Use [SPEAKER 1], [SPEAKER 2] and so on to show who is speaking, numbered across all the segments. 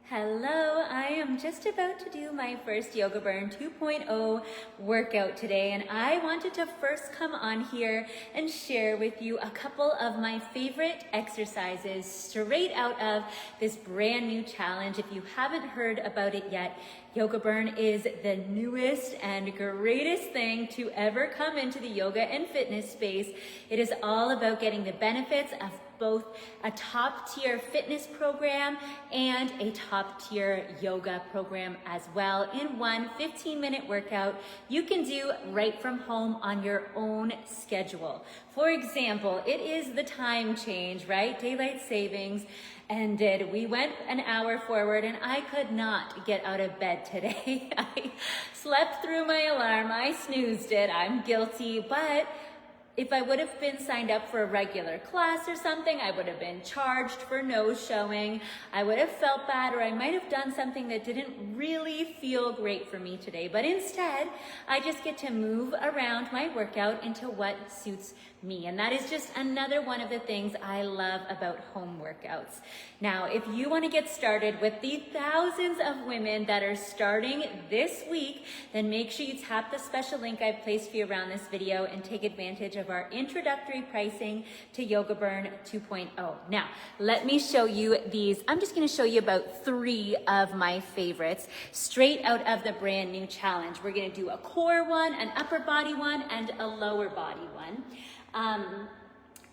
[SPEAKER 1] Hello, I am just about to do my first Yoga Burn 2.0 workout today, and I wanted to first come on here and share with you a couple of my favorite exercises straight out of this brand new challenge. If you haven't heard about it yet, Yoga Burn is the newest and greatest thing to ever come into the yoga and fitness space. It is all about getting the benefits of both a top-tier fitness program and a top-tier yoga program as well in one 15-minute workout you can do right from home on your own schedule. For example, it is the time change, right? Daylight savings ended. We went an hour forward and I could not get out of bed today. I slept through my alarm. I snoozed it. I'm guilty, but if I would have been signed up for a regular class or something, I would have been charged for no showing. I would have felt bad, or I might have done something that didn't really feel great for me today. But instead, I just get to move around my workout into what suits me. And that is just another one of the things I love about home workouts. Now, if you want to get started with the thousands of women that are starting this week, then make sure you tap the special link I've placed for you around this video and take advantage of our introductory pricing to Yoga Burn 2.0. Now, let me show you these. I'm just going to show you about 3 of my favorites straight out of the brand new challenge. We're going to do a core one, an upper body one, and a lower body one.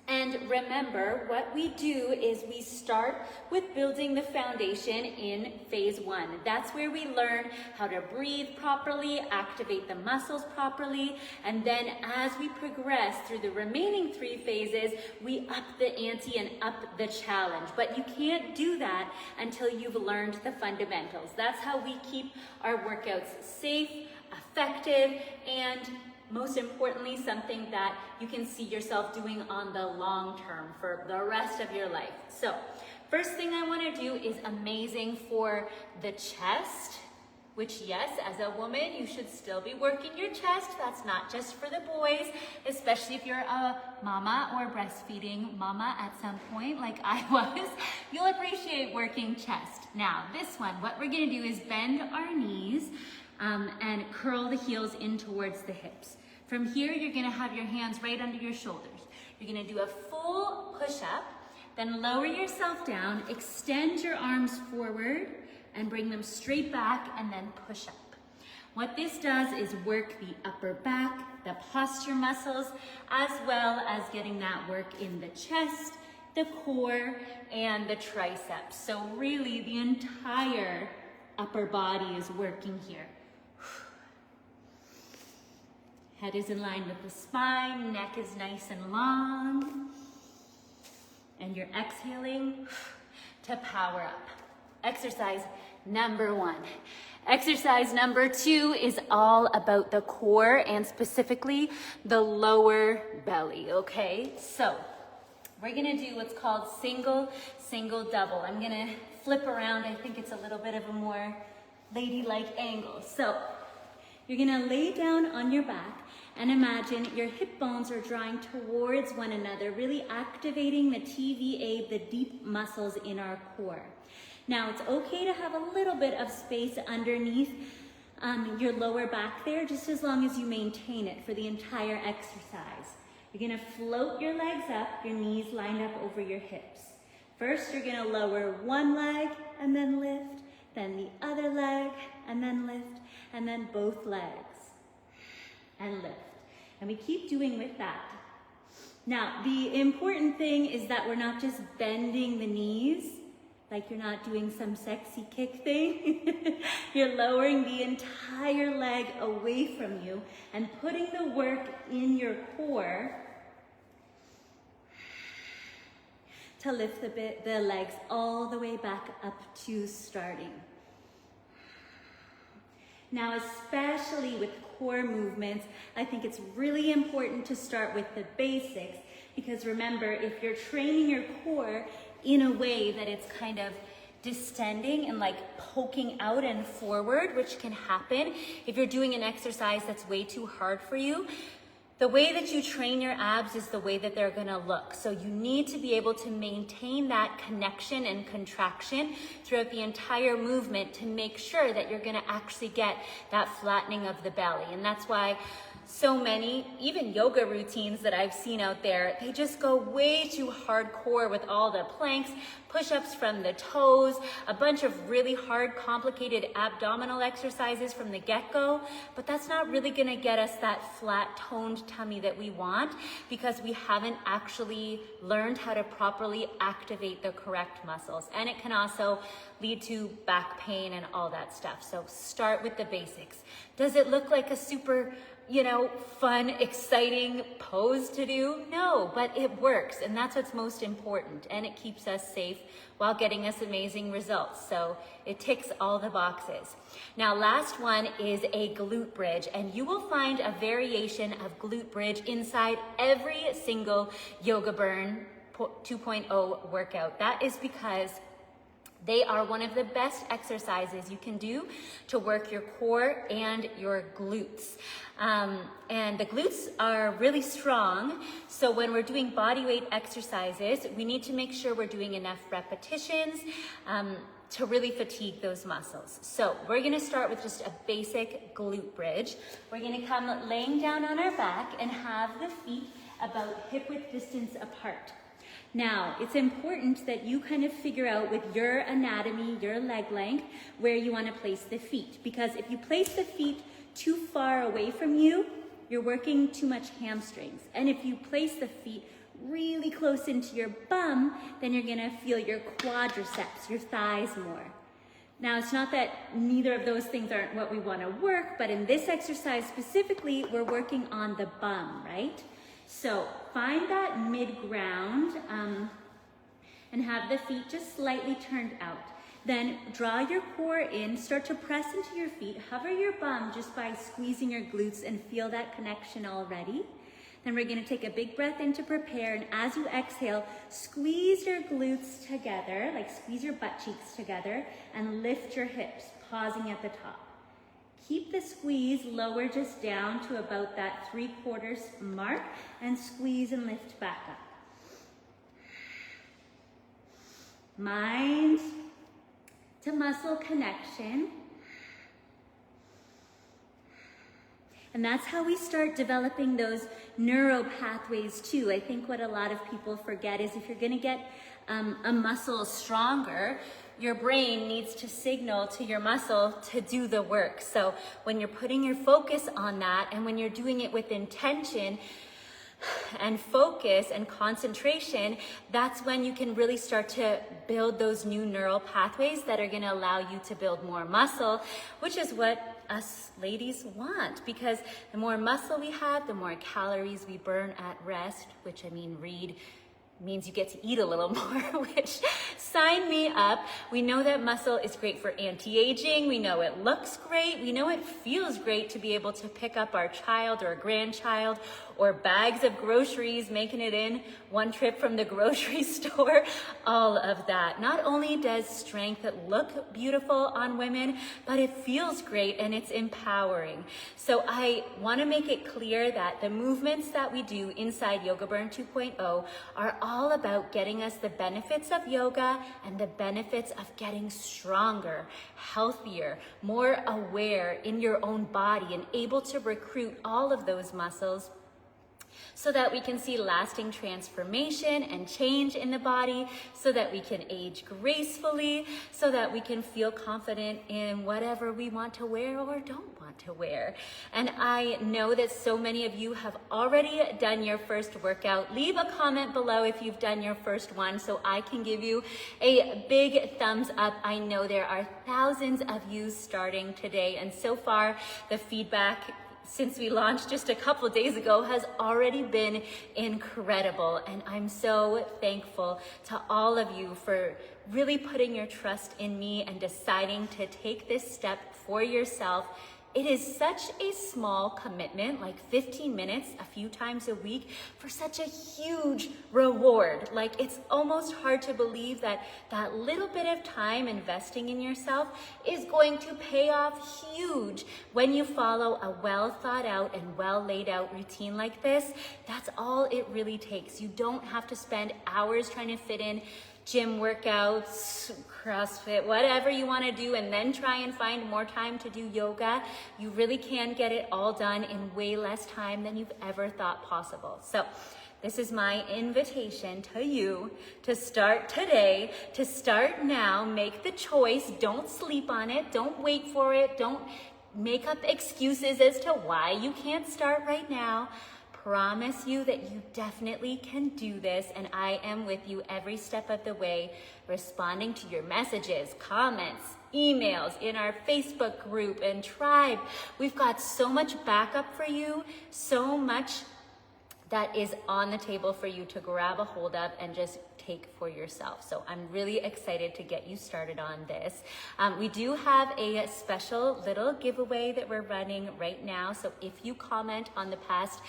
[SPEAKER 1] And remember, what we do is we start with building the foundation in phase 1. That's where we learn how to breathe properly, activate the muscles properly, and then as we progress through the remaining 3 phases, we up the ante and up the challenge. But you can't do that until you've learned the fundamentals. That's how we keep our workouts safe, effective, and most importantly, something that you can see yourself doing on the long term for the rest of your life. So, first thing I want to do is amazing for the chest, which yes, as a woman, you should still be working your chest. That's not just for the boys, especially if you're a mama or breastfeeding mama at some point like I was. You'll appreciate working chest. Now, this one, what we're going to do is bend our knees and curl the heels in towards the hips. From here, you're going to have your hands right under your shoulders. You're going to do a full push-up, then lower yourself down, extend your arms forward, and bring them straight back, and then push up. What this does is work the upper back, the posture muscles, as well as getting that work in the chest, the core, and the triceps. So really, the entire upper body is working here. Head is in line with the spine, neck is nice and long, and you're exhaling to power up. Exercise number 1. Exercise number 2 is all about the core and specifically the lower belly, okay? So we're gonna do what's called single, double. I'm gonna flip around. I think it's a little bit of a more ladylike angle. So you're gonna lay down on your back and imagine your hip bones are drawing towards one another, really activating the TVA, the deep muscles in our core. Now, it's okay to have a little bit of space underneath your lower back there, just as long as you maintain it for the entire exercise. You're gonna float your legs up, your knees lined up over your hips. First, you're gonna lower one leg and then lift, then the other leg and then lift, and then both legs and lift. And we keep doing with that. Now, the important thing is that we're not just bending the knees, like you're not doing some sexy kick thing. You're lowering the entire leg away from you and putting the work in your core to lift the legs all the way back up to starting. Now, especially with core movements, I think it's really important to start with the basics, because remember, if you're training your core in a way that it's kind of distending and like poking out and forward, which can happen if you're doing an exercise that's way too hard for you, the way that you train your abs is the way that they're gonna look. So you need to be able to maintain that connection and contraction throughout the entire movement to make sure that you're gonna actually get that flattening of the belly. And that's why so many, even yoga routines that I've seen out there, they just go way too hardcore with all the planks, push-ups from the toes, a bunch of really hard, complicated abdominal exercises from the get-go, but that's not really gonna get us that flat, toned tummy that we want because we haven't actually learned how to properly activate the correct muscles. And it can also lead to back pain and all that stuff. So start with the basics. Does it look like a super fun, exciting pose to do? No, but it works, and that's what's most important, and it keeps us safe while getting us amazing results. So it ticks all the boxes. Now, last one is a glute bridge, and you will find a variation of glute bridge inside every single Yoga Burn 2.0 workout. That is because they are one of the best exercises you can do to work your core and your glutes. And the glutes are really strong. So when we're doing body weight exercises, we need to make sure we're doing enough repetitions to really fatigue those muscles. So we're gonna start with just a basic glute bridge. We're gonna come laying down on our back and have the feet about hip width distance apart. Now, it's important that you kind of figure out with your anatomy, your leg length, where you want to place the feet. Because if you place the feet too far away from you, you're working too much hamstrings. And if you place the feet really close into your bum, then you're going to feel your quadriceps, your thighs more. Now, it's not that neither of those things aren't what we want to work, but in this exercise specifically, we're working on the bum, right? So find that mid-ground and have the feet just slightly turned out. Then draw your core in, start to press into your feet, hover your bum just by squeezing your glutes and feel that connection already. Then we're gonna take a big breath in to prepare, and as you exhale, squeeze your glutes together, like squeeze your butt cheeks together, and lift your hips, pausing at the top. Keep the squeeze, lower just down to about that 3/4 mark, and squeeze and lift back up. Mind to muscle connection. And that's how we start developing those neuro pathways too. I think what a lot of people forget is if you're gonna get a muscle stronger, your brain needs to signal to your muscle to do the work. So when you're putting your focus on that and when you're doing it with intention and focus and concentration, that's when you can really start to build those new neural pathways that are going to allow you to build more muscle, which is what us ladies want, because the more muscle we have, the more calories we burn at rest, which means you get to eat a little more, which sign me up. We know that muscle is great for anti-aging. We know it looks great. We know it feels great to be able to pick up our child or a grandchild or bags of groceries, making it in one trip from the grocery store, all of that. Not only does strength look beautiful on women, but it feels great and it's empowering. So I want to make it clear that the movements that we do inside Yoga Burn 2.0 are all about getting us the benefits of yoga and the benefits of getting stronger, healthier, more aware in your own body and able to recruit all of those muscles so that we can see lasting transformation and change in the body, so that we can age gracefully, so that we can feel confident in whatever we want to wear or don't want to wear. And I know that so many of you have already done your first workout. Leave a comment below if you've done your first one so I can give you a big thumbs up. I know there are thousands of you starting today, and so far the feedback since we launched just a couple days ago has already been incredible. And I'm so thankful to all of you for really putting your trust in me and deciding to take this step for yourself It is such a small commitment, like 15 minutes a few times a week, for such a huge reward. Like, it's almost hard to believe that that little bit of time investing in yourself is going to pay off huge when you follow a well thought out and well laid out routine like this. That's all it really takes. You don't have to spend hours trying to fit in gym workouts, CrossFit, whatever you want to do, and then try and find more time to do yoga. You really can get it all done in way less time than you've ever thought possible. So this is my invitation to you to start today, to start now. Make the choice. Don't sleep on it. Don't wait for it. Don't make up excuses as to why you can't start right now. Promise you that you definitely can do this, and I am with you every step of the way, responding to your messages, comments, emails in our Facebook group and tribe. We've got so much backup for you, so much that is on the table for you to grab a hold of and just take for yourself. So I'm really excited to get you started on this. We do have a special little giveaway that we're running right now. So if you comment on the past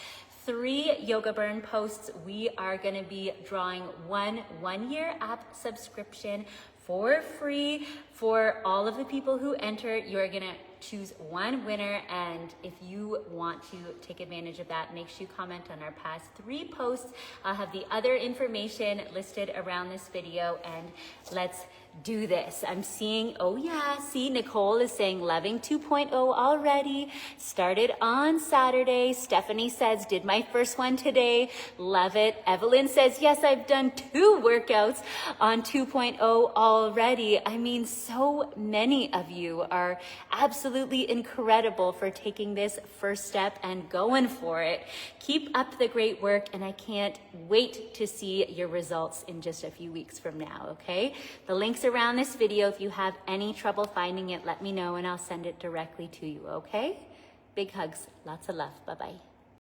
[SPEAKER 1] 3 Yoga Burn posts, we are going to be drawing one-year app subscription for free for all of the people who enter. You're going to choose one winner, and if you want to take advantage of that, make sure you comment on our past 3 posts. I'll have the other information listed around this video, and let's do this. I'm seeing, oh yeah, see, Nicole is saying loving 2.0 already. Started on Saturday. Stephanie says, did my first one today. Love it. Evelyn says, yes, I've done 2 workouts on 2.0 already. I mean, so many of you are absolutely incredible for taking this first step and going for it. Keep up the great work, and I can't wait to see your results in just a few weeks from now, okay? The links around this video. If you have any trouble finding it, let me know and I'll send it directly to you, okay? Big hugs, lots of love, bye-bye.